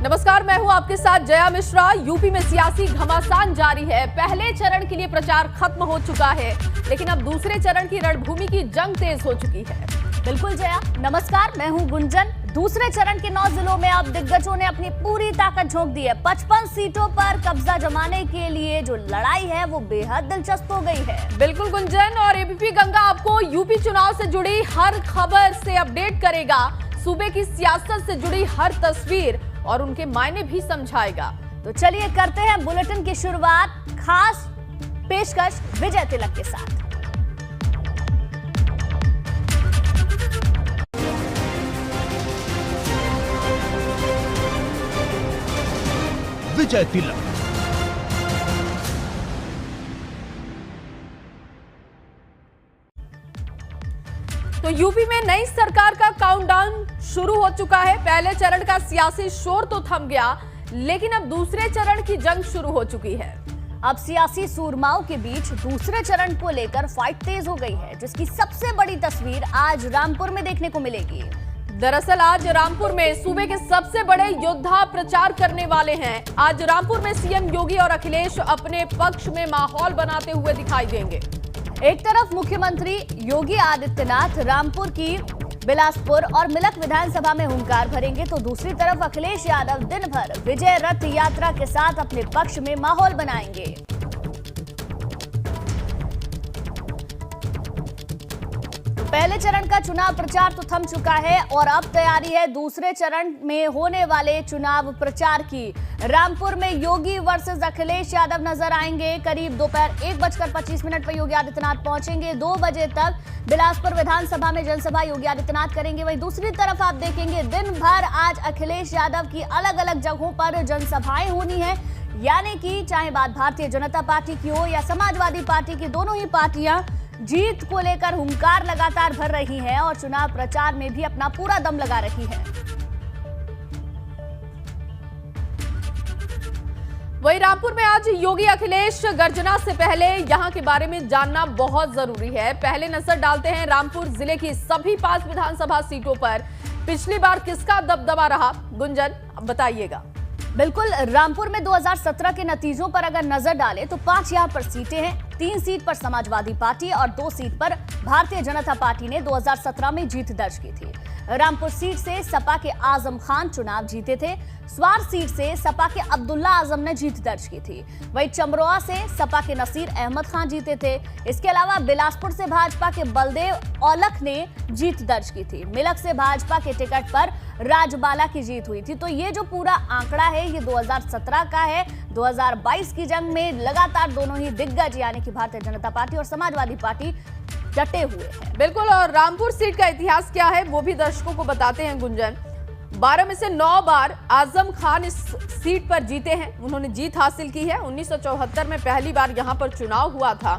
नमस्कार, मैं हूं आपके साथ जया मिश्रा। यूपी में सियासी घमासान जारी है। पहले चरण के लिए प्रचार खत्म हो चुका है, लेकिन अब दूसरे चरण की रणभूमि की जंग तेज हो चुकी है। बिल्कुल जया, नमस्कार, मैं हूं गुंजन। दूसरे चरण के 9 जिलों में अब दिग्गजों ने अपनी पूरी ताकत झोंक दी है। 55 सीटों पर कब्जा जमाने के लिए जो लड़ाई है वो बेहद दिलचस्प हो गई है। बिल्कुल गुंजन, और एबीपी गंगा आपको यूपी चुनाव से जुड़ी हर खबर से अपडेट करेगा। सूबे की सियासत से जुड़ी हर तस्वीर और उनके मायने भी समझाएगा। तो चलिए करते हैं बुलेटिन की शुरुआत खास पेशकश विजय तिलक के साथ। विजय तिलक। तो यूपी में नई सरकार का काउंटडाउन शुरू हो चुका है। पहले चरण का सियासी शोर तो थम गया, लेकिन अब दूसरे चरण की जंग शुरू हो चुकी है। अब सियासी सूरमाओं के बीच दूसरे चरण को लेकर फाइट तेज हो गई है, जिसकी सबसे बड़ी तस्वीर आज रामपुर में देखने को मिलेगी। दरअसल आज रामपुर में सूबे के सबसे बड़े योद्धा प्रचार करने वाले हैं। आज रामपुर में सीएम योगी और अखिलेश अपने पक्ष में माहौल बनाते हुए दिखाई देंगे। एक तरफ मुख्यमंत्री योगी आदित्यनाथ रामपुर की बिलासपुर और मिलक विधानसभा में हुंकार भरेंगे, तो दूसरी तरफ अखिलेश यादव दिन भर विजय रथ यात्रा के साथ अपने पक्ष में माहौल बनाएंगे। पहले चरण का चुनाव प्रचार तो थम चुका है और अब तैयारी है दूसरे चरण में होने वाले चुनाव प्रचार की। रामपुर में योगी वर्सेस अखिलेश यादव नजर आएंगे। करीब दोपहर 1:25 पर योगी आदित्यनाथ पहुंचेंगे। 2 बजे तक बिलासपुर विधानसभा में जनसभा योगी आदित्यनाथ करेंगे। वहीं दूसरी तरफ आप देखेंगे दिन भर आज अखिलेश यादव की अलग अलग जगहों पर जनसभाएं होनी है, यानी कि चाहे बात भारतीय जनता पार्टी की हो या समाजवादी पार्टी की, दोनों ही पार्टियां जीत को लेकर हुंकार लगातार भर रही हैं और चुनाव प्रचार में भी अपना पूरा दम लगा रही है। वहीं रामपुर में आज योगी अखिलेश गर्जना से पहले यहां के बारे में जानना बहुत जरूरी है। पहले नजर डालते हैं रामपुर जिले की सभी 5 विधानसभा सीटों पर पिछली बार किसका दबदबा रहा। गुंजन, बताइएगा। बिल्कुल, रामपुर में 2017 के नतीजों पर अगर नजर डालें तो 5 यहां पर सीटें हैं। 3 सीट पर समाजवादी पार्टी और 2 सीट पर भारतीय जनता पार्टी ने 2017 में जीत दर्ज की थी। रामपुर सीट से सपा के आजम खान चुनाव जीते थे। स्वार सीट से सपा के अब्दुल्ला आजम ने जीत दर्ज की थी। वहीं चमरोआ से सपा के नसीर अहमद खान जीते थे। इसके अलावा बिलासपुर से भाजपा के बलदेव औलख ने जीत दर्ज की थी। मिलक से भाजपा के टिकट पर राजबाला की जीत हुई थी। तो ये जो पूरा आंकड़ा है ये 2017 का है। 2022 की जंग में लगातार दोनों ही दिग्गज यानी कि भारतीय जनता पार्टी और समाजवादी पार्टी डटे हुए हैं। बिल्कुल, और रामपुर सीट का इतिहास क्या है वो भी दर्शकों को बताते हैं गुंजन। 12 में से 9 बार आजम खान इस सीट पर जीते हैं। उन्होंने जीत हासिल की है। 1974 में पहली बार यहां पर चुनाव हुआ था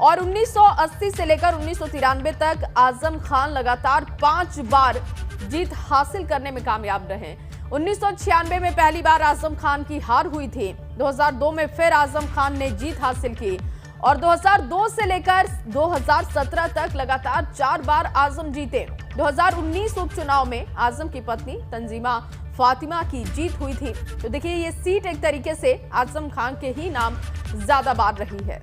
और 1980 से लेकर 1993 तक आजम खान लगातार 5 बार जीत हासिल करने में कामयाब रहे। 1996 में पहली बार आजम खान की हार हुई थी। 2002 में फिर आजम खान ने जीत हासिल की और 2002 से लेकर 2017 तक लगातार 4 बार आजम जीते। 2019 उपचुनाव में आजम की पत्नी तंजीमा फातिमा की जीत हुई थी। तो देखिए, ये सीट एक तरीके से आजम खान के ही नाम ज्यादा बार रही है।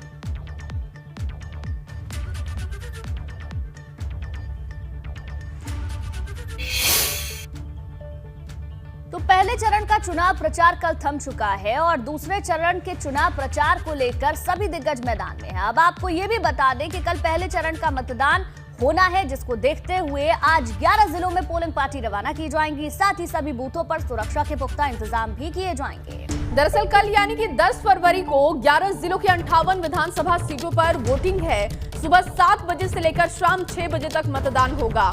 तो पहले चरण का चुनाव प्रचार कल थम चुका है और दूसरे चरण के चुनाव प्रचार को लेकर सभी दिग्गज मैदान में है। अब आपको ये भी बता दें कि कल पहले चरण का मतदान होना है, जिसको देखते हुए आज 11 जिलों में पोलिंग पार्टी रवाना की जाएंगी। साथ ही सभी बूथों पर सुरक्षा के पुख्ता इंतजाम भी किए जाएंगे। दरअसल कल यानी कि 10 फरवरी को 11 जिलों की 58 विधानसभा सीटों पर वोटिंग है। सुबह 7 बजे से लेकर शाम 6 बजे तक मतदान होगा।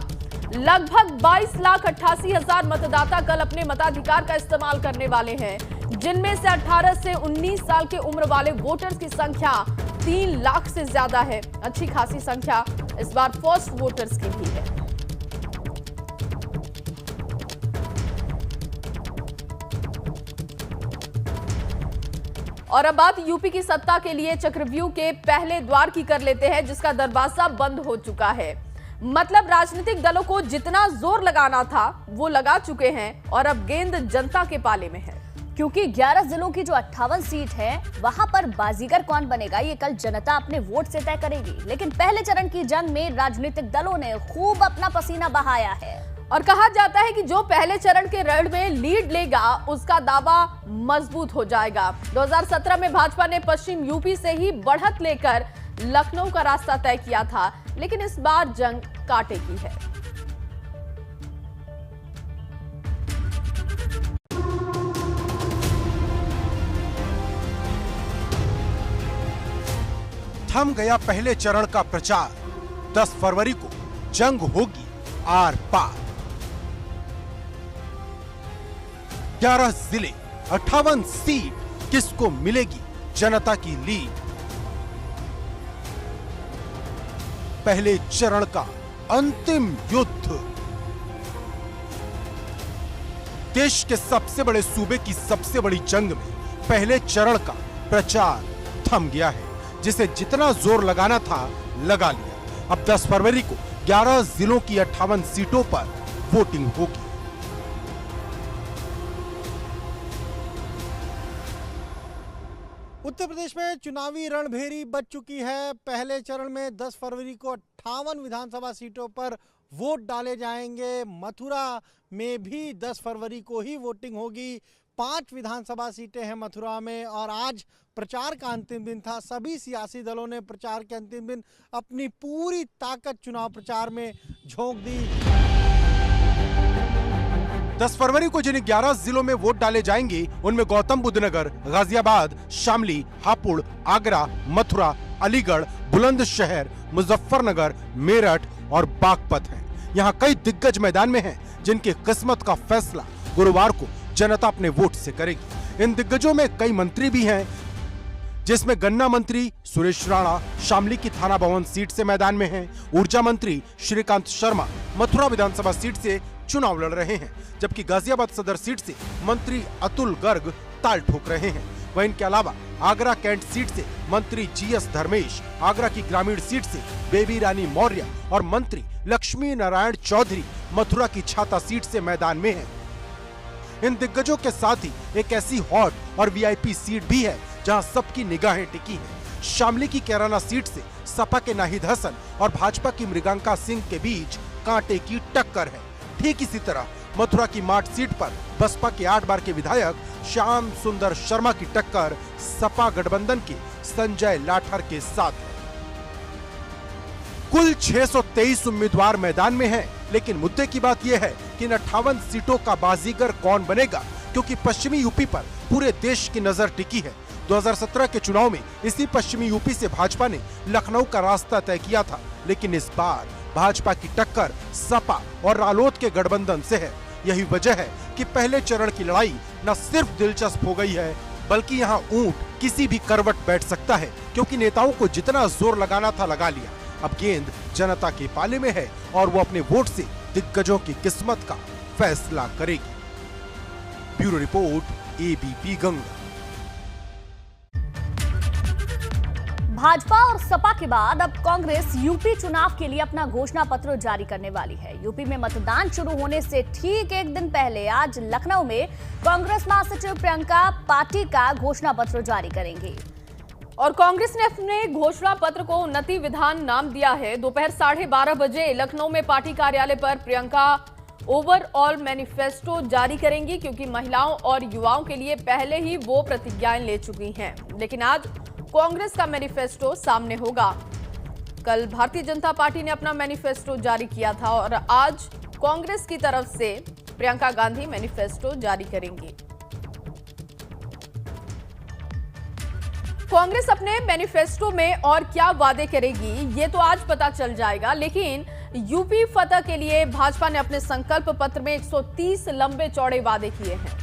लगभग 22,88,000 मतदाता कल अपने मताधिकार का इस्तेमाल करने वाले हैं, जिनमें से 18 से 19 साल के उम्र वाले वोटर्स की संख्या 3 लाख से ज्यादा है। अच्छी खासी संख्या इस बार फर्स्ट वोटर्स की भी है। और अब बात यूपी की सत्ता के लिए चक्रव्यूह के पहले द्वार की कर लेते हैं, जिसका दरवाजा बंद हो चुका है। मतलब राजनीतिक दलों को जितना जोर लगाना था वो लगा चुके हैं और अब गेंद जनता के पाले में है। क्योंकि 11 जिलों की जो 58 सीट है वहां पर बाजीगर कौन बनेगा ये कल जनता अपने वोट से तय करेगी। लेकिन पहले चरण की जंग में राजनीतिक दलों ने खूब अपना पसीना बहाया है और कहा जाता है कि जो पहले चरण के रण में लीड लेगा उसका दावा मजबूत हो जाएगा। 2017 में भाजपा ने पश्चिम यूपी से ही बढ़त लेकर लखनऊ का रास्ता तय किया था, लेकिन इस बार जंग कांटे की है। थम गया पहले चरण का प्रचार, 10 फरवरी को जंग होगी आर पार। 11 जिले 58 सीट किसको मिलेगी जनता की लीड। पहले चरण का अंतिम युद्ध। देश के सबसे बड़े सूबे की सबसे बड़ी जंग में पहले चरण का प्रचार थम गया है। जिसे जितना जोर लगाना था लगा लिया। अब 10 फरवरी को 11 जिलों की 58 सीटों पर वोटिंग होगी। उत्तर प्रदेश में चुनावी रणभेरी बज चुकी है। पहले चरण में 10 फरवरी को 58 विधानसभा सीटों पर वोट डाले जाएंगे। मथुरा में भी 10 फरवरी को ही वोटिंग होगी। 5 विधानसभा सीटें हैं मथुरा में और आज प्रचार का अंतिम दिन था। सभी सियासी दलों ने प्रचार के अंतिम दिन अपनी पूरी ताकत चुनाव प्रचार में झोंक दी। 10 फरवरी को जिन 11 जिलों में वोट डाले जाएंगे उनमें गौतम बुद्ध नगर, गाजियाबाद, शामली, हापुड़, आगरा, मथुरा, अलीगढ़, बुलंदशहर, मुजफ्फरनगर, मेरठ और बागपत हैं। यहाँ कई दिग्गज मैदान में हैं जिनकी किस्मत का फैसला गुरुवार को जनता अपने वोट से करेगी। इन दिग्गजों में कई मंत्री भी हैं, जिसमें गन्ना मंत्री सुरेश राणा शामली की थाना भवन सीट से मैदान में हैं। ऊर्जा मंत्री श्रीकांत शर्मा मथुरा विधानसभा सीट से चुनाव लड़ रहे हैं, जबकि गाजियाबाद सदर सीट से मंत्री अतुल गर्ग ताल ठोक रहे हैं। वहीं इनके अलावा आगरा कैंट सीट से मंत्री जीएस धर्मेश, आगरा की ग्रामीण सीट से बेबी रानी मौर्य और मंत्री लक्ष्मी नारायण चौधरी मथुरा की छाता सीट से मैदान में हैं। इन दिग्गजों के साथ ही एक ऐसी हॉट और वीआईपी सीट भी है जहां सबकी निगाहें टिकी हैं। शामली की कैराना सीट से सपा के नाहिद हसन और भाजपा की मृगांका सिंह के बीच कांटे की टक्कर है। ठीक इसी तरह मथुरा की माठ सीट पर बसपा के 8 बार के विधायक श्याम सुंदर शर्मा की टक्कर सपा गठबंधन के संजय लाठर के साथ है। कुल 623 उम्मीदवार मैदान में हैं, लेकिन मुद्दे की बात यह है कि इन 58 सीटों का बाजीगर कौन बनेगा, क्योंकि पश्चिमी यूपी पर पूरे देश की नजर टिकी है। 2017 के चुनाव में इसी पश्चिमी यूपी से भाजपा ने लखनऊ का रास्ता तय किया था, लेकिन इस बार भाजपा की टक्कर सपा और रालोद के गठबंधन से है। यही वजह है कि पहले चरण की लड़ाई न सिर्फ दिलचस्प हो गई है, बल्कि यहाँ ऊंट किसी भी करवट बैठ सकता है, क्योंकि नेताओं को जितना जोर लगाना था लगा लिया। अब गेंद जनता के पाले में है और वो अपने वोट से दिग्गजों की किस्मत का फैसला करेगी। Bureau report, ABP Ganga. Bhajpa और सपा के बाद अब कांग्रेस यूपी चुनाव के लिए अपना घोषणा पत्र जारी करने वाली है। यूपी में मतदान शुरू होने से ठीक एक दिन पहले आज लखनऊ में कांग्रेस महासचिव प्रियंका पार्टी का घोषणा पत्र जारी करेंगी। और कांग्रेस ने अपने घोषणा पत्र को उन्नति विधान नाम दिया है। दोपहर 12:30 बजे लखनऊ में पार्टी कार्यालय पर प्रियंका ओवरऑल मैनिफेस्टो जारी करेंगी, क्योंकि महिलाओं और युवाओं के लिए पहले ही वो प्रतिज्ञाएं ले चुकी हैं। लेकिन आज कांग्रेस का मैनिफेस्टो सामने होगा। कल भारतीय जनता पार्टी ने अपना मैनिफेस्टो जारी किया था और आज कांग्रेस की तरफ से प्रियंका गांधी मैनिफेस्टो जारी करेंगी। कांग्रेस अपने मैनिफेस्टो में और क्या वादे करेगी ये तो आज पता चल जाएगा, लेकिन यूपी फतह के लिए भाजपा ने अपने संकल्प पत्र में 130 लंबे चौड़े वादे किए हैं।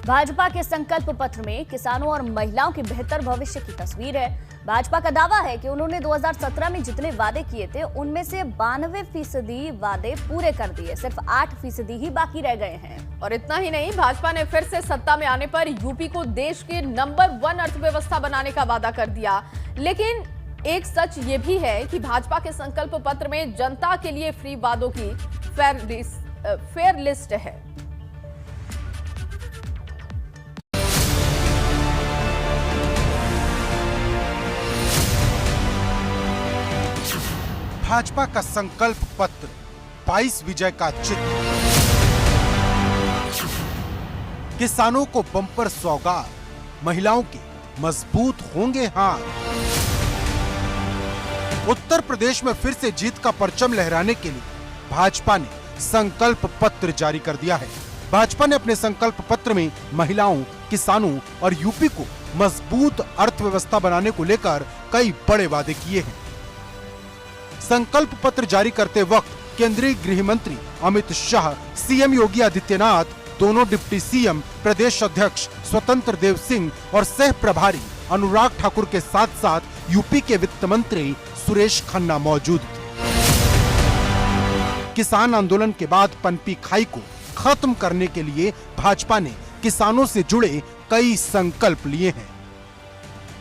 भाजपा के संकल्प पत्र में किसानों और महिलाओं के बेहतर भविष्य की तस्वीर है। भाजपा का दावा है कि उन्होंने 2017 में जितने वादे किए थे उनमें से 92% वादे पूरे कर दिए, सिर्फ 8% ही बाकी रह गए हैं। और इतना ही नहीं, भाजपा ने फिर से सत्ता में आने पर यूपी को देश के नंबर 1 अर्थव्यवस्था बनाने का वादा कर दिया। लेकिन एक सच ये भी है कि भाजपा के संकल्प पत्र में जनता के लिए फ्री वादों की फेयर लिस्ट है। भाजपा का संकल्प पत्र 22 विजय का चित्र, किसानों को बम्पर सौगात, महिलाओं के मजबूत होंगे हाथ। उत्तर प्रदेश में फिर से जीत का परचम लहराने के लिए भाजपा ने संकल्प पत्र जारी कर दिया है। भाजपा ने अपने संकल्प पत्र में महिलाओं, किसानों और यूपी को मजबूत अर्थव्यवस्था बनाने को लेकर कई बड़े वादे किए हैं। संकल्प पत्र जारी करते वक्त केंद्रीय गृह मंत्री अमित शाह, सीएम योगी आदित्यनाथ, दोनों डिप्टी सीएम, प्रदेश अध्यक्ष स्वतंत्र देव सिंह और सह प्रभारी अनुराग ठाकुर के साथ साथ यूपी के वित्त मंत्री सुरेश खन्ना मौजूद थे। किसान आंदोलन के बाद पनपी खाई को खत्म करने के लिए भाजपा ने किसानों से जुड़े कई संकल्प लिए हैं।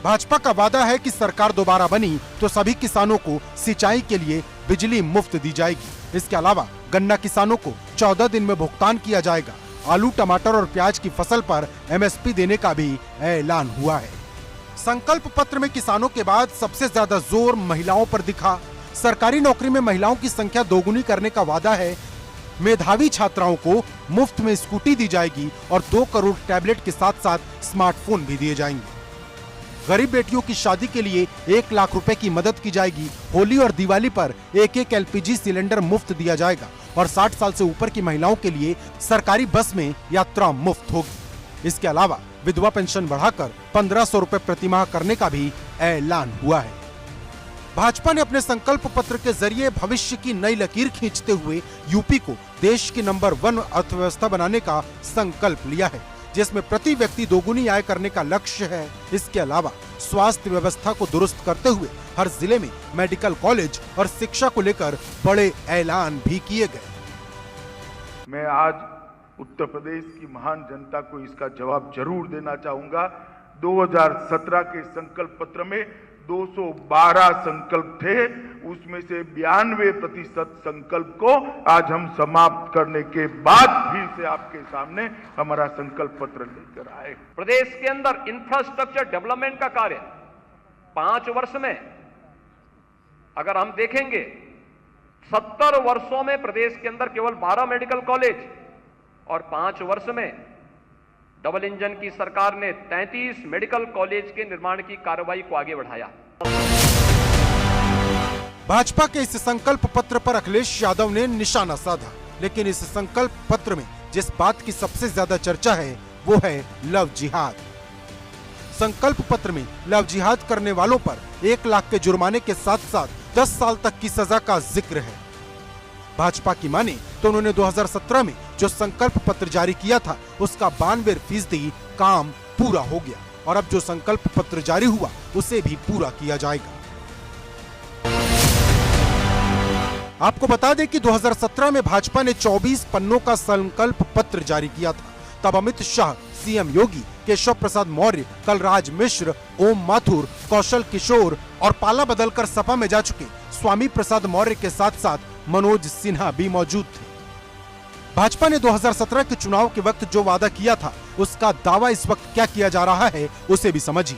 भाजपा का वादा है कि सरकार दोबारा बनी तो सभी किसानों को सिंचाई के लिए बिजली मुफ्त दी जाएगी। इसके अलावा गन्ना किसानों को 14 दिन में भुगतान किया जाएगा। आलू, टमाटर और प्याज की फसल पर एमएसपी देने का भी ऐलान हुआ है। संकल्प पत्र में किसानों के बाद सबसे ज्यादा जोर महिलाओं पर दिखा। सरकारी नौकरी में महिलाओं की संख्या दोगुनी करने का वादा है। मेधावी छात्राओं को मुफ्त में स्कूटी दी जाएगी और 2 करोड़ टैबलेट के साथ साथ स्मार्टफोन भी दिए जाएंगे। गरीब बेटियों की शादी के लिए 1 लाख रुपए की मदद की जाएगी। होली और दिवाली पर एक एलपीजी सिलेंडर मुफ्त दिया जाएगा और 60 साल से ऊपर की महिलाओं के लिए सरकारी बस में यात्रा मुफ्त होगी। इसके अलावा विधवा पेंशन बढ़ाकर 1500 रुपए प्रतिमाह करने का भी ऐलान हुआ है। भाजपा ने अपने संकल्प पत्र के जरिए भविष्य की नई लकीर खींचते हुए यूपी को देश की नंबर 1 अर्थव्यवस्था बनाने का संकल्प लिया है, जिसमें प्रति व्यक्ति दोगुनी आय करने का लक्ष्य है। इसके अलावा स्वास्थ्य व्यवस्था को दुरुस्त करते हुए हर जिले में मेडिकल कॉलेज और शिक्षा को लेकर बड़े ऐलान भी किए गए। मैं आज उत्तर प्रदेश की महान जनता को इसका जवाब जरूर देना चाहूंगा। 2017 के संकल्प पत्र में 212 संकल्प थे, उसमें से 92% संकल्प को आज हम समाप्त करने के बाद फिर से आपके सामने हमारा संकल्प पत्र लेकर आए। प्रदेश के अंदर इंफ्रास्ट्रक्चर डेवलपमेंट का कार्य 5 वर्ष में अगर हम देखेंगे, 70 वर्षों में प्रदेश के अंदर केवल 12 मेडिकल कॉलेज और 5 वर्ष में डबल इंजन की सरकार ने 33 मेडिकल कॉलेज के निर्माण की कार्रवाई को आगे बढ़ाया। भाजपा के इस संकल्प पत्र पर अखिलेश यादव ने निशाना साधा, लेकिन इस संकल्प पत्र में जिस बात की सबसे ज्यादा चर्चा है वो है लव जिहाद। संकल्प पत्र में लव जिहाद करने वालों पर 1 लाख के जुर्माने के साथ साथ 10 साल तक की सजा का जिक्र है। भाजपा की माने तो उन्होंने 2017 में जो संकल्प पत्र जारी किया था उसका 92% काम पूरा हो गया और अब जो संकल्प पत्र जारी हुआ उसे भी पूरा किया जाएगा। आपको बता दें कि 2017 में भाजपा ने 24 पन्नों का संकल्प पत्र जारी किया था। तब अमित शाह, सीएम योगी, केशव प्रसाद मौर्य, कलराज मिश्र, ओम माथुर, कौशल किशोर और पाला बदलकर सपा में जा चुके स्वामी प्रसाद मौर्य के साथ साथ मनोज सिन्हा भी मौजूद थे। भाजपा ने 2017 के चुनाव के वक्त जो वादा किया था उसका दावा इस वक्त क्या किया जा रहा है उसे भी समझिए।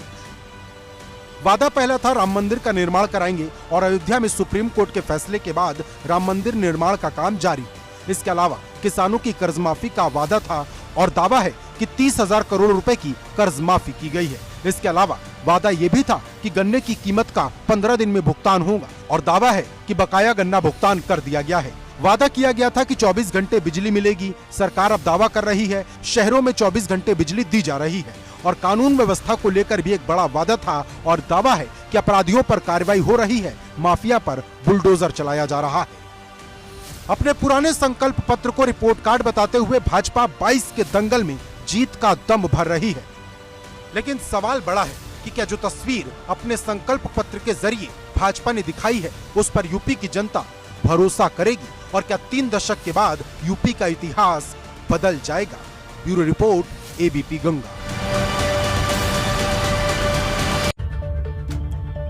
वादा पहला था राम मंदिर का निर्माण कराएंगे और अयोध्या में सुप्रीम कोर्ट के फैसले के बाद राम मंदिर निर्माण का काम जारी। इसके अलावा किसानों की कर्ज माफी का वादा था और दावा है कि 30,000 करोड़ रुपए की कर्ज माफी की गई है। इसके अलावा वादा ये भी था कि गन्ने की कीमत का 15 दिन में भुगतान होगा और दावा है कि बकाया गन्ना भुगतान कर दिया गया है। वादा किया गया था कि 24 घंटे बिजली मिलेगी। सरकार अब दावा कर रही है शहरों में 24 घंटे बिजली दी जा रही है और कानून व्यवस्था को लेकर भी एक बड़ा वादा था और दावा है कि अपराधियों पर कार्रवाई हो रही है, माफिया पर बुलडोजर चलाया जा रहा है। अपने पुराने संकल्प पत्र को रिपोर्ट कार्ड बताते हुए भाजपा 22 के दंगल में जीत का दम भर रही है। लेकिन सवाल बड़ा है कि क्या जो तस्वीर अपने संकल्प पत्र के जरिए भाजपा ने दिखाई है उस पर यूपी की जनता भरोसा करेगी और क्या 3 दशक के बाद यूपी का इतिहास बदल जाएगा। Bureau report, ABP Ganga.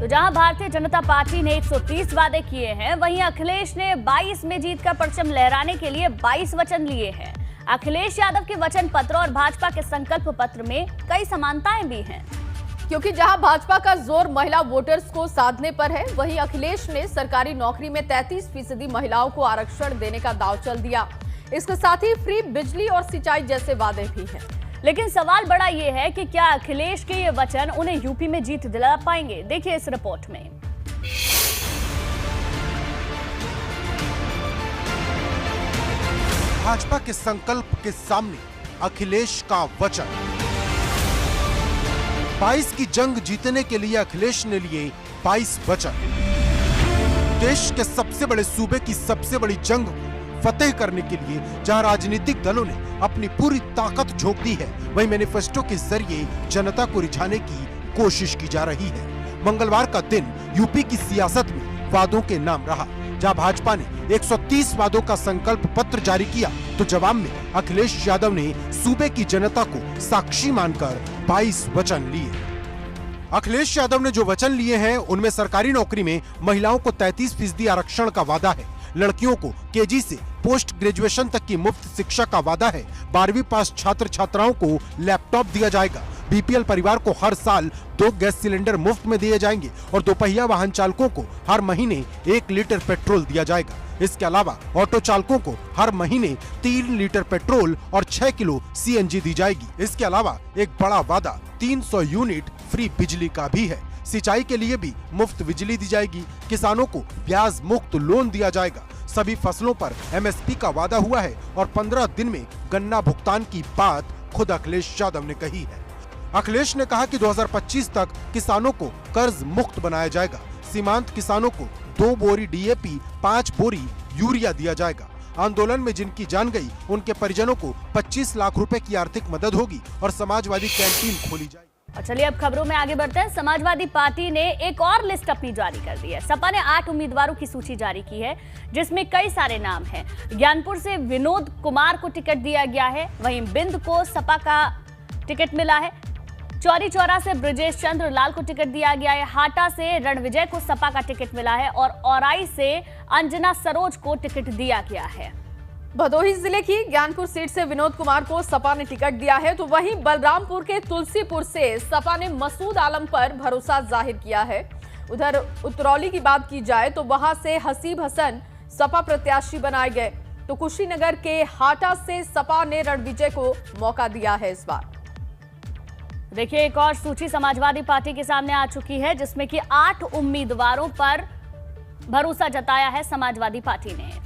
तो जहां भारतीय जनता पार्टी ने 130 वादे किए हैं, वहीं अखिलेश ने 22 में जीत का परचम लहराने के लिए 22 वचन लिए हैं। अखिलेश यादव के वचन पत्र और भाजपा के संकल्प पत्र में कई समानताएं भी हैं, क्योंकि जहां भाजपा का जोर महिला वोटर्स को साधने पर है, वहीं अखिलेश ने सरकारी नौकरी में 33% महिलाओं को आरक्षण देने का दांव चल दिया। इसके साथ ही फ्री बिजली और सिंचाई जैसे वादे भी हैं। लेकिन सवाल बड़ा ये है कि क्या अखिलेश के ये वचन उन्हें यूपी में जीत दिला पाएंगे? देखिए इस रिपोर्ट में। भाजपा के संकल्प के सामने अखिलेश का वचन। 22 की जंग जीतने के लिए अखिलेश ने लिए 22 वचन। देश के सबसे बड़े सूबे की सबसे बड़ी जंग फतेह करने के लिए जहां राजनीतिक दलों ने अपनी पूरी ताकत झोंक दी है, वहीं मैनिफेस्टो के जरिए जनता को रिझाने की कोशिश की जा रही है। मंगलवार का दिन यूपी की सियासत में वादों के नाम रहा, जहां भाजपा ने 130 वादों का संकल्प पत्र जारी किया, तो जवाब में अखिलेश यादव ने सूबे की जनता को साक्षी मानकर 22 वचन लिए। अखिलेश यादव ने जो वचन लिए हैं, उनमें सरकारी नौकरी में महिलाओं को 33% आरक्षण का वादा है। लड़कियों को केजी से पोस्ट ग्रेजुएशन तक की मुफ्त शिक्षा का वादा है। 12वीं पास छात्र छात्राओं को लैपटॉप दिया जाएगा। बीपीएल परिवार को हर साल 2 गैस सिलेंडर मुफ्त में दिए जाएंगे और दोपहिया वाहन चालकों को हर महीने 1 लीटर पेट्रोल दिया जाएगा। इसके अलावा ऑटो चालकों को हर महीने 3 लीटर पेट्रोल और 6 किलो सीएनजी दी जाएगी। इसके अलावा एक बड़ा वादा 300 यूनिट फ्री बिजली का भी है। सिंचाई के लिए भी मुफ्त बिजली दी जाएगी। किसानों को ब्याज मुक्त लोन दिया जाएगा। सभी फसलों पर एमएसपी का वादा हुआ है और 15 दिन में गन्ना भुगतान की बात खुद अखिलेश यादव ने कही है। अखिलेश ने कहा कि 2025 तक किसानों को कर्ज मुक्त बनाया जाएगा। सीमांत किसानों को 2 बोरी डीएपी 5 बोरी यूरिया दिया जाएगा। आंदोलन में जिनकी जान गई, उनके परिजनों को 25 लाख रुपए की आर्थिक मदद होगी और समाजवादी कैंटीन खोली जाएगी। और चलिए अब खबरों में आगे बढ़ते हैं। समाजवादी पार्टी ने एक और लिस्ट अपनी जारी कर दी है। सपा ने 8 उम्मीदवारों की सूची जारी की है, जिसमें कई सारे नाम हैं। ज्ञानपुर से विनोद कुमार को टिकट दिया गया है, वहीं बिंद को सपा का टिकट मिला है। चौरी चौरा से ब्रजेश चंद्र लाल को टिकट दिया गया है। हाटा से रणविजय को सपा का टिकट मिला है और औराई से अंजना सरोज को टिकट दिया गया है। भदोही जिले की ज्ञानपुर सीट से विनोद कुमार को सपा ने टिकट दिया है, तो वहीं बलरामपुर के तुलसीपुर से सपा ने मसूद आलम पर भरोसा जाहिर किया है। उधर उत्तरौली की बात की जाए तो वहां से हसीब हसन सपा प्रत्याशी बनाए गए, तो कुशीनगर के हाटा से सपा ने रणविजय को मौका दिया है। इस बार देखिए एक और सूची समाजवादी पार्टी के सामने आ चुकी है, जिसमें कि 8 उम्मीदवारों पर भरोसा जताया है समाजवादी पार्टी ने।